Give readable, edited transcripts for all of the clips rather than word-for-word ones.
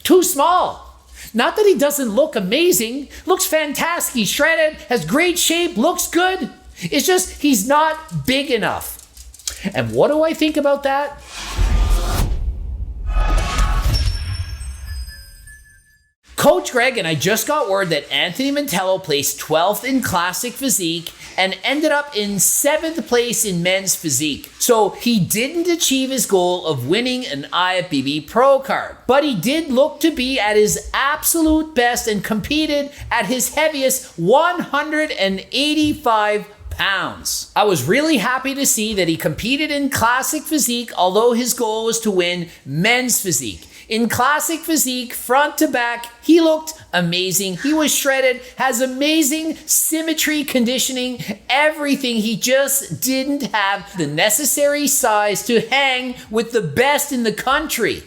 Too small. Not that he doesn't look amazing. Looks fantastic. He's shredded, has great shape, looks good. It's just he's not big enough. And what do I think about that? Coach Greg and I just got word that Anthony Mantello placed 12th in Classic Physique and ended up in 7th place in Men's Physique. So he didn't achieve his goal of winning an IFBB Pro card, but he did look to be at his absolute best and competed at his heaviest 185 pounds. I was really happy to see that he competed in Classic Physique, although his goal was to win Men's Physique. In Classic Physique, front to back, he looked amazing. He was shredded, has amazing symmetry, conditioning, everything. He just didn't have the necessary size to hang with the best in the country.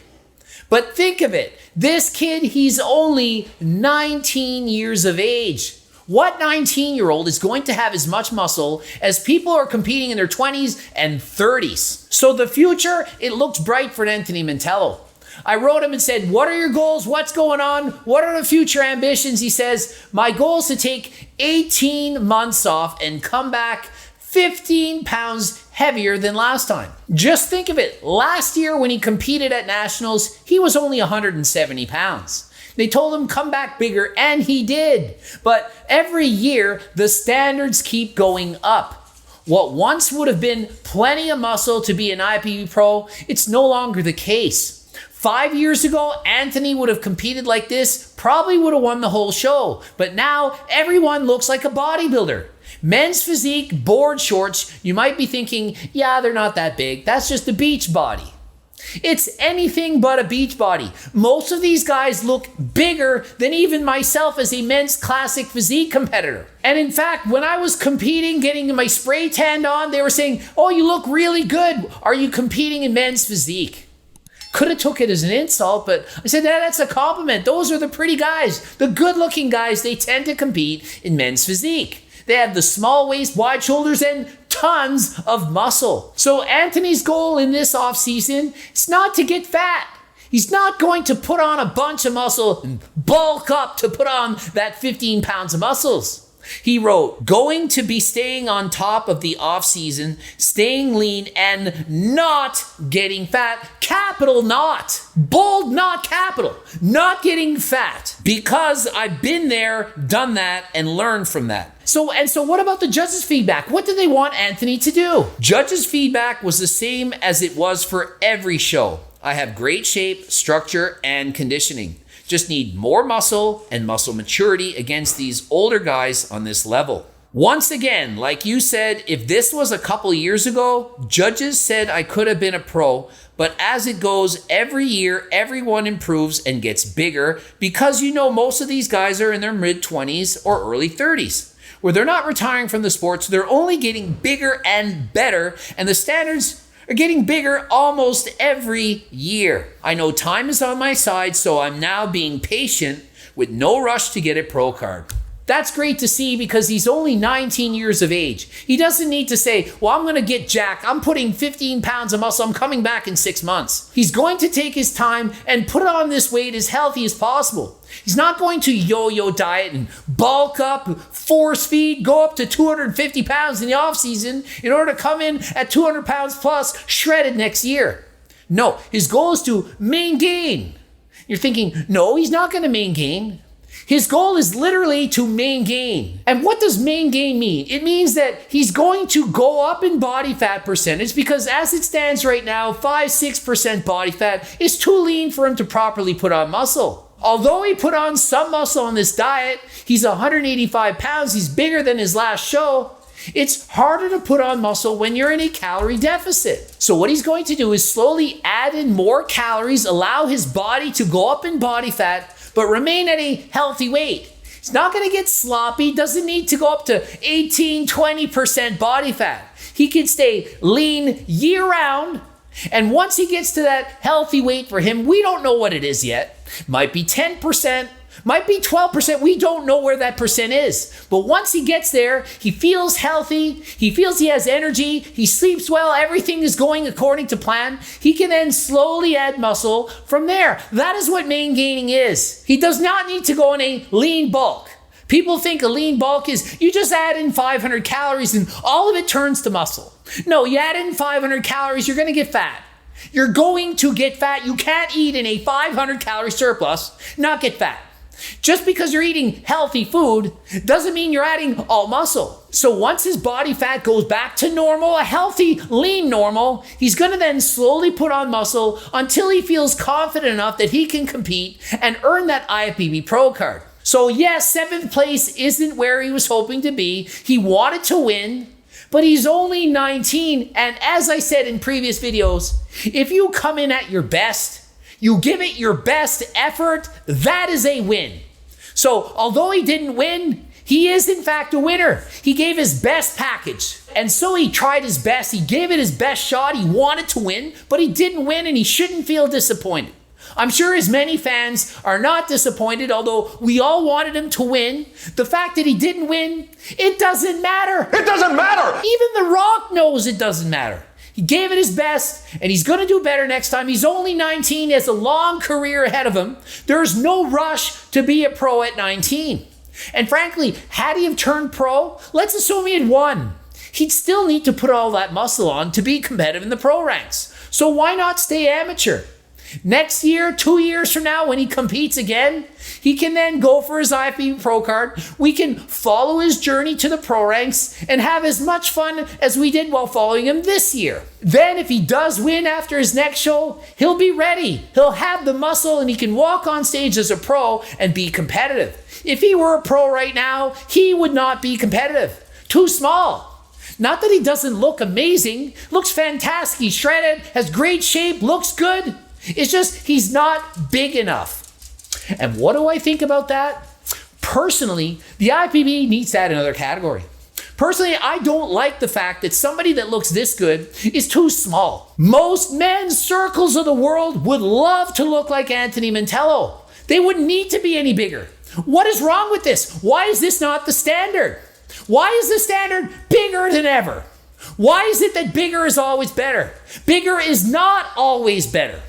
But think of it, this kid, he's only 19 years of age. What 19-year-old is going to have as much muscle as people who are competing in their 20s and 30s? So the future, it looks bright for Anthony Mantello. I wrote him and said, what are your goals? What's going on? What are the future ambitions? He says, my goal is to take 18 months off and come back 15 pounds heavier than last time. Just think of it. Last year when he competed at Nationals, he was only 170 pounds. They told him come back bigger, and he did. But every year, the standards keep going up. What once would have been plenty of muscle to be an IFBB Pro, it's no longer the case. 5 years ago, Anthony would have competed like this, probably would have won the whole show. But now, everyone looks like a bodybuilder. Men's Physique board shorts, you might be thinking, yeah, they're not that big. That's just a beach body. It's anything but a beach body. Most of these guys look bigger than even myself as a men's Classic Physique competitor. And in fact, when I was competing, getting my spray tanned on, they were saying, oh, you look really good. Are you competing in Men's Physique? Could have took it as an insult, but I said, that's a compliment. Those are the pretty guys. The good-looking guys, they tend to compete in Men's Physique. They have the small waist, wide shoulders, and tons of muscle. So Anthony's goal in this offseason is not to get fat. He's not going to put on a bunch of muscle and bulk up to put on that 15 pounds of muscles. He wrote, going to be staying on top of the off season, staying lean and not getting fat. Capital not. Bold not capital. Not getting fat. Because I've been there, done that, and learned from that. So what about the judges' feedback? What did they want Anthony to do? Judges' feedback was the same as it was for every show. I have great shape, structure, and conditioning. Just need more muscle and muscle maturity against these older guys on this level. Once again, like you said, if this was a couple years ago, judges said I could have been a pro, but as it goes, every year, everyone improves and gets bigger because most of these guys are in their mid-20s or early 30s, where they're not retiring from the sport, so they're only getting bigger and better, and the standards are getting bigger almost every year. I know time is on my side, so I'm now being patient with no rush to get a pro card. That's great to see because he's only 19 years of age. He doesn't need to say, well, I'm going to get jacked. I'm putting 15 pounds of muscle. I'm coming back in 6 months. He's going to take his time and put on this weight as healthy as possible. He's not going to yo-yo diet and bulk up, force feed, go up to 250 pounds in the off season in order to come in at 200 pounds plus shredded next year. No, his goal is to maintain. You're thinking, no, he's not going to maintain. His goal is literally to maintain. And what does maintain mean? It means that he's going to go up in body fat percentage because as it stands right now, 5-6% body fat is too lean for him to properly put on muscle. Although he put on some muscle on this diet, he's 185 pounds, he's bigger than his last show. It's harder to put on muscle when you're in a calorie deficit. So what he's going to do is slowly add in more calories, allow his body to go up in body fat, but remain at a healthy weight. He's not going to get sloppy, doesn't need to go up to 18-20% body fat. He can stay lean year round, and once he gets to that healthy weight for him, we don't know what it is yet. Might be 10%, Might be 12%. We don't know where that percent is. But once he gets there, he feels healthy. He feels he has energy. He sleeps well. Everything is going according to plan. He can then slowly add muscle from there. That is what main gaining is. He does not need to go on a lean bulk. People think a lean bulk is you just add in 500 calories and all of it turns to muscle. No, you add in 500 calories, you're going to get fat. You're going to get fat. You can't eat in a 500 calorie surplus, not get fat. Just because you're eating healthy food doesn't mean you're adding all muscle. So once his body fat goes back to normal, a healthy, lean normal, he's going to then slowly put on muscle until he feels confident enough that he can compete and earn that IFBB Pro card. So yes, 7th place isn't where he was hoping to be. He wanted to win, but he's only 19. And as I said in previous videos, if you come in at your best, you give it your best effort, that is a win. So although he didn't win, he is in fact a winner. He gave his best package. And so he tried his best. He gave it his best shot. He wanted to win, but he didn't win and he shouldn't feel disappointed. I'm sure as many fans are not disappointed, although we all wanted him to win. The fact that he didn't win, it doesn't matter. It doesn't matter. Even The Rock knows it doesn't matter. He gave it his best, and he's going to do better next time. He's only 19, he has a long career ahead of him. There's no rush to be a pro at 19. And frankly, had he have turned pro, let's assume he had won. He'd still need to put all that muscle on to be competitive in the pro ranks. So why not stay amateur? Next year, 2 years from now, when he competes again, he can then go for his IFBB Pro card. We can follow his journey to the pro ranks and have as much fun as we did while following him this year. Then if he does win after his next show, he'll be ready. He'll have the muscle and he can walk on stage as a pro and be competitive. If he were a pro right now, he would not be competitive. Too small. Not that he doesn't look amazing. Looks fantastic. He's shredded, has great shape, looks good. It's just he's not big enough. And what do I think about that? Personally, the IFBB needs to add another category. Personally, I don't like the fact that somebody that looks this good is too small. Most men's circles of the world would love to look like Anthony Mantello. They wouldn't need to be any bigger. What is wrong with this? Why is this not the standard? Why is the standard bigger than ever? Why is it that bigger is always better? Bigger is not always better.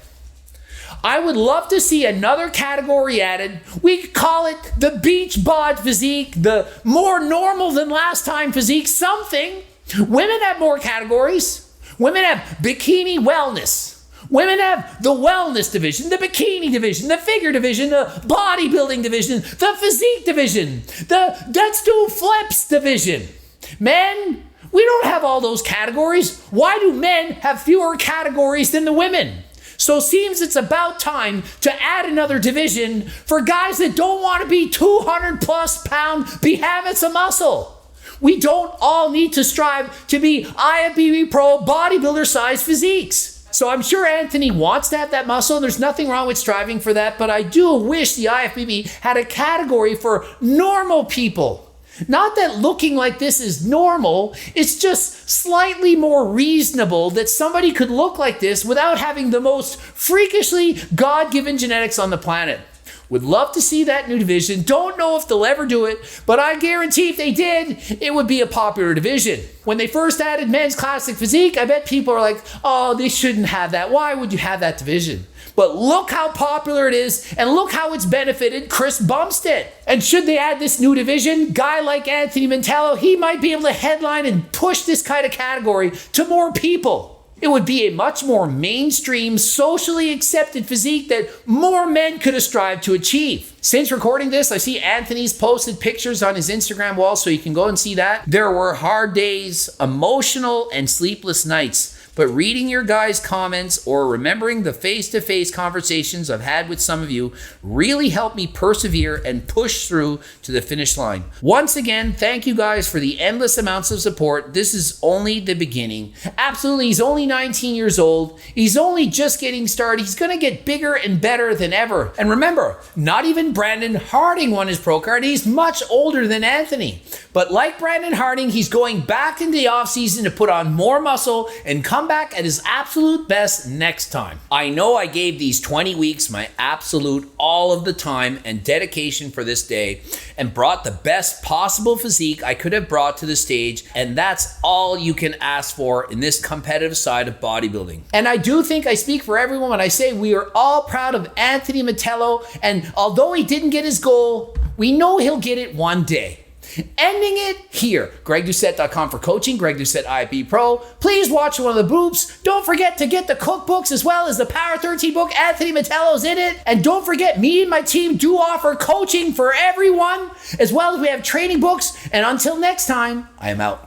I would love to see another category added. We could call it the beach bod physique, the more normal than last time physique, something. Women have more categories. Women have bikini wellness. Women have the wellness division, the bikini division, the figure division, the bodybuilding division, the physique division, the let's do flips division. Men, we don't have all those categories. Why do men have fewer categories than the women? So it seems it's about time to add another division for guys that don't want to be 200 plus pound behemoths of muscle. We don't all need to strive to be IFBB Pro bodybuilder size physiques. So I'm sure Anthony wants to have that muscle. There's nothing wrong with striving for that, but I do wish the IFBB had a category for normal people. Not that looking like this is normal, it's just slightly more reasonable that somebody could look like this without having the most freakishly God-given genetics on the planet. Would love to see that new division. Don't know if they'll ever do it, but I guarantee if they did, it would be a popular division. When they first added men's classic physique, I bet people are like, oh, they shouldn't have that. Why would you have that division? But look how popular it is, and look how it's benefited Chris Bumstead. And should they add this new division, guy like Anthony Mantello, he might be able to headline and push this kind of category to more people. It would be a much more mainstream, socially accepted physique that more men could have strived to achieve. Since recording this, I see Anthony's posted pictures on his Instagram wall, so you can go and see that. There were hard days, emotional and sleepless nights. But reading your guys' comments or remembering the face-to-face conversations I've had with some of you really helped me persevere and push through to the finish line. Once again, thank you guys for the endless amounts of support. This is only the beginning. Absolutely, he's only 19 years old. He's only just getting started. He's going to get bigger and better than ever. And remember, not even Brandon Harding won his pro card. He's much older than Anthony. But like Brandon Harding, he's going back into the offseason to put on more muscle and come come back at his absolute best next time. I know I gave these 20 weeks my absolute all of the time and dedication for this day and brought the best possible physique I could have brought to the stage, and that's all you can ask for in this competitive side of bodybuilding. And I do think I speak for everyone when I say we are all proud of Anthony Mantello, and although he didn't get his goal, we know he'll get it one day. Ending it here. GregDoucette.com for coaching. Greg Doucette IFB Pro. Please watch one of the boops. Don't forget to get the cookbooks as well as the Power 13 book. Anthony Mantello's in it. And don't forget, me and my team do offer coaching for everyone, as well as we have training books. And until next time, I am out.